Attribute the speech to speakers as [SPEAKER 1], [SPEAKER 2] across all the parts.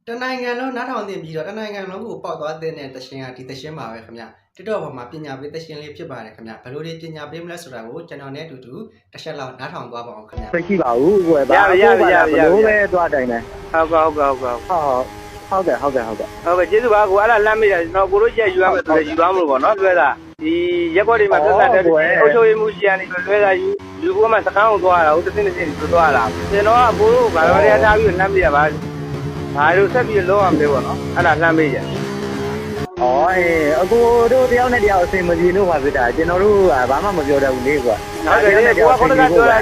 [SPEAKER 1] တနိုင်ငံလုံးနားထောင်သင့်ပြီးတော့တနိုင်ငံလုံးကိုပေါက်သွားတဲ့တရှင်ကဒီတရှင်ပါပဲခင်ဗျာTikTok ပေါ်မှာပညာပေးတရှင်လေးဖြစ်ပါတယ်ခင်ဗျာဘယ်လိုတွေပညာပေးမလဲဆိုတာကိုကျွန်တော်နဲ့အတူတူတစ်ချက်လောက်နားထောင်သွားပါအောင်ခင်ဗျာ
[SPEAKER 2] မရှိပါဘူးကိုယ်ဘာဘလို့ပဲသွားတိုင်းလဲဟုတ်ကဲ့
[SPEAKER 3] ကျေးဇူးပါကိုအဲ့ဒါလမ်းမေးတယ်ကျွန်တော်ကိုတို့ရက်ယူရမယ်ဆိုလည်းယူသွားမလို့ပေါ့နော်လွှဲတာဒီရက်ဘော်တွေမှာသက်သက်တဲ့အုပ်ချုပ်ရေးမှုရှိရနေလွှဲတာယူဖို့မှစကန်းကိုသွားတာဟုတ်တစ်စင်းသွားတာကျွန်တော်ကကိုတို့ဘာလို့လဲထားပြီးလမ်းမေးရပါဘာလို့ဆက်ပြီးလုံးအောင်လဲပေါ့နော်အဲ့ဒါလမ်းမေးကြ
[SPEAKER 2] အကိုတို့တယောက်နဲ့တယောက်အစင်မပြေလို့ပါဖြစ်တာကျွန်တော်တို့ဘာမှမပြောတတ်ဘူးလေကွာ
[SPEAKER 3] ဟုတ်တယ်ကိုကခုနကပြောရ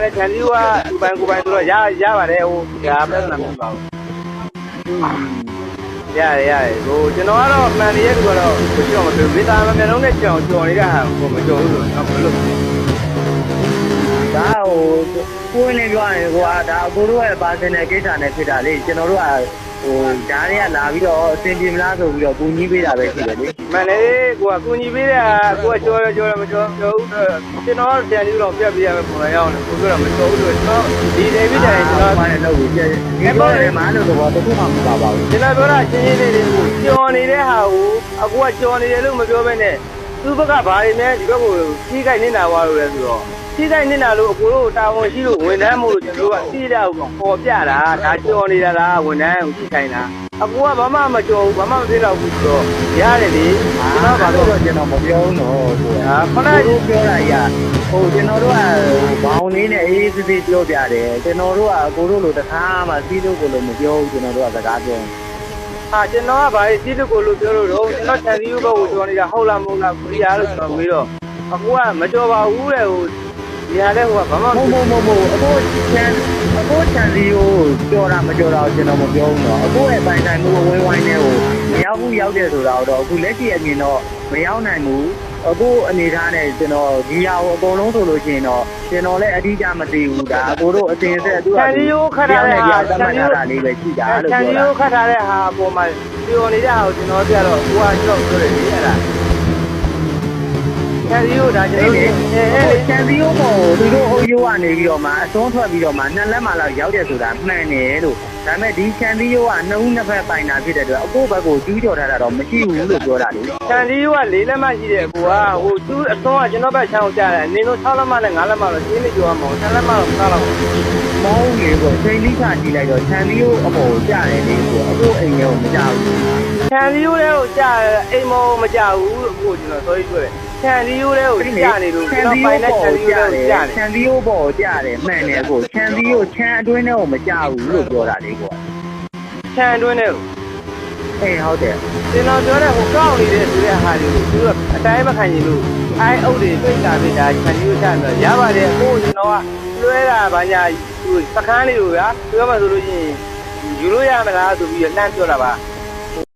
[SPEAKER 3] တယ်ခြံစည်းကသူပိုင်ကိုပိုင်ဆိုတော့ရပါတယ်ဟိုဒါပြဿနာမရှိပါဘူးရတယ်ဟိုကျွန်တော်ကတော့မှန်နေတဲ့သူကတော့ကြောက်မပြောဗီတာမမျက်လုံးနဲ့ကြော်နေတာဟိုမကြော်ဘူးလို့တော့ဘယ်လို
[SPEAKER 2] ဒါဟိုကိုယ်နဲ့ပြောရင်ကွာဒါအကိုတို့ရဲ့ပါစင်တဲ့ကိစ္စနဲ့ဖြစ်တာလေကျွန်တော်တို့ကဟိုဓာတ်တွေကလာပြီးတော့အစင်ပြေမလားဆိုပြီးတော့ကူညီပေးတာပဲရှိတယ်လေ
[SPEAKER 3] မှန်တယ်ကိုကကူညီပေးတာကိုကကြော်မကြော်ဘူးကျွန်တော်ဆရာကြီးတော့ပြတ်ပြရမယ်ပုံစံရောက်တယ်ကိုပြောတော့မကြော်ဘူးလို့ကျွန်တော်ဒီနေပြီးတယ်ကျွန်တော်
[SPEAKER 2] မှလည်းလုပ်ပြီးဒီပေါ်တယ်မှာလို့တော့တခုမှမပါပါဘူး
[SPEAKER 3] ကျွန်တော်ပြောတာရှင်းလေးကိုကြော်နေတဲ့ဟာကိုအကူကကြော်နေတယ်လို့မပြောဘဲနဲ့သူ့ဘက်ကဘာတွေနဲ့ဒီဘက်ကိုကြီးကိုက်နေတာွားလို့လဲဆိုတော့ကြီးကိုက်နေတာလို့အကူတို့တာဝန်ရှိလို့ဝန်ထမ်းမို့လို့ကျွန်တော်တို့ကစီးတဲ့အောင်ပေါ်ပြတာဒါကြော်နေတာလားဝန်ထမ်းကိုကြီးကိုက်တာအကူကဘာမှမကြော်ဘူးဘာမှမသိတော့ဘူးဆိုတော့ရတယ်လေ
[SPEAKER 2] ကျွန်တော်ဘာလို့တော့ကျွန်တော်မပြောဘူးတော့ကို
[SPEAKER 3] ခုနက
[SPEAKER 2] ပြောတာကြီးဟိုကျွန်တော်တို့ကဘောင်းလေးနဲ့အေးစစ်စစ်ပြောပြတယ်ကျွန်တော်တို့ကအကူတို့လိုတခါမှစီးလို့ကိုလိုမပြောဘူးကျွန်တော်တို့ကစကားပြော
[SPEAKER 3] ကျွန်တော်ကဘာစီးလို့ကိုလိုပြောလို့တော့ကျွန်တော်ခြံစည်းဘက်ကိုကြော်နေတာဟုတ်လားမဟုတ်လားခရီးရလို့ကျွန်တော်မေးတော့အကူကမကြော်ပါဘူးတဲ့ဟိုဒီဟာလည်းဟိုကဘာမှ
[SPEAKER 2] မဟုတ်အကိုချန်စီကိုကြော်တာမကြော်တာကျွန်တော်မပြောဘူးတော့အကိုရဲ့ပိုင်ဆိုင်မှုဝိုင်းနဲ့ဟိုမရောက်တယ်ဆိုတာတော့အခုလက်ရှိအမြင်တော့မရောက်နိုင်ဘူးအခုအနေထားနဲ့ကျွန်တော်ဒီဟာကိုအကုန်လုံးဆိုလို့ရှိရင်တော့ကျွန်တော်လည်းအဓိကမသိဘူးဒါအကိုတို့အတင်ဆက်သူက
[SPEAKER 3] ခြံစည်းကိုခတ်ထားတဲ့ဟာ
[SPEAKER 2] ခြံစည်းကိုလေးပဲရှိတာလို့ပြောတာ
[SPEAKER 3] ခြံစည်းကိုခတ်ထားတဲ့ဟာအပေါ်မှာပြောနေတဲ့ဟာကိုကျွန်တော်ပြတော့ကိုကကြောက်ပြောတယ်လေအဲ့ဒါခြံစည်းကိုဒါကျွန်တော်
[SPEAKER 2] ခြံစည်းကိုသူတို့ဟိုရိုးကနေပြီးတော့မှအစွန်းထွက်ပြီးတော့မှနှစ်လက်မှလောက်ရောက်တယ်ဆိုတာမှန်တယ်လို့ဒါပေမဲ့ဒီခြံစည်းရိုးကနှစ်ဦးနှစ်ဖက်ပိုင်တာဖြစ်တဲ့အတွက်အကိုဘက်ကိုကျူးကျော်ထားတာတော့မရှိဘူးလို့ပြောတာလေ
[SPEAKER 3] ခြံစည်းရိုးက၄လက်မှရှိတယ်အကိုကဟိုကျူးအစွန်းကကျွန်တော်ဘက်ချောင်းကြတယ်အနည်းဆုံး6လက်မှနဲ့5လက်မှတော့ရှင်းနေကြအောင်မဟုတ်10လက်မှတော့မစားတော့ဘူး
[SPEAKER 2] မောင်းလေကိုစိတ်လိခါကြည့်လိုက်တော့ခြံစည်းရိုးအပေါ်ကျတယ်လေကိုအကိုအိမ်ရောမကြဘူး
[SPEAKER 3] ခြံစည်းရိုးတွေကိုကျအိမ်မောမကြဘူးအကိုကျွန်တော်ဆိုပြီးတွေ့တယ်ခြံစည်းရိုးတွေကိုကြာနေလို့ကျွန်တော်ပိုင်တဲ့ခြံစည်းရိုးတွေကိုကြာနေ
[SPEAKER 2] ခြံစည်းရိုးပေါ်ကြာတယ်မှန်တယ်ကိုခြံစည်းရိုးခြံအတွင်းထဲကိုမကြဘူးလို့ပြောတာလေကို
[SPEAKER 3] ခြံအတွင်းထဲကို
[SPEAKER 2] ဟုတ်တယ်
[SPEAKER 3] ကျွန်တော်ပြောတဲ့ဟိုကောက်နေတဲ့ဆိုတဲ့ဟာတွေကိုသူကအတိုင်းမခံရင်လို့အိုင်းအုပ်တွေပိတ်တာပိတ်တာခြံစည်းရိုးချတယ်ရပါတယ်အခုကျွန်တော်ကလွှဲတာဗညာစကန်းလေးကိုဗျာပြောမှဆိုလို့ရှိရင်ယူလို့ရမလားဆိုပြီးလှမ်းပြောတာပါ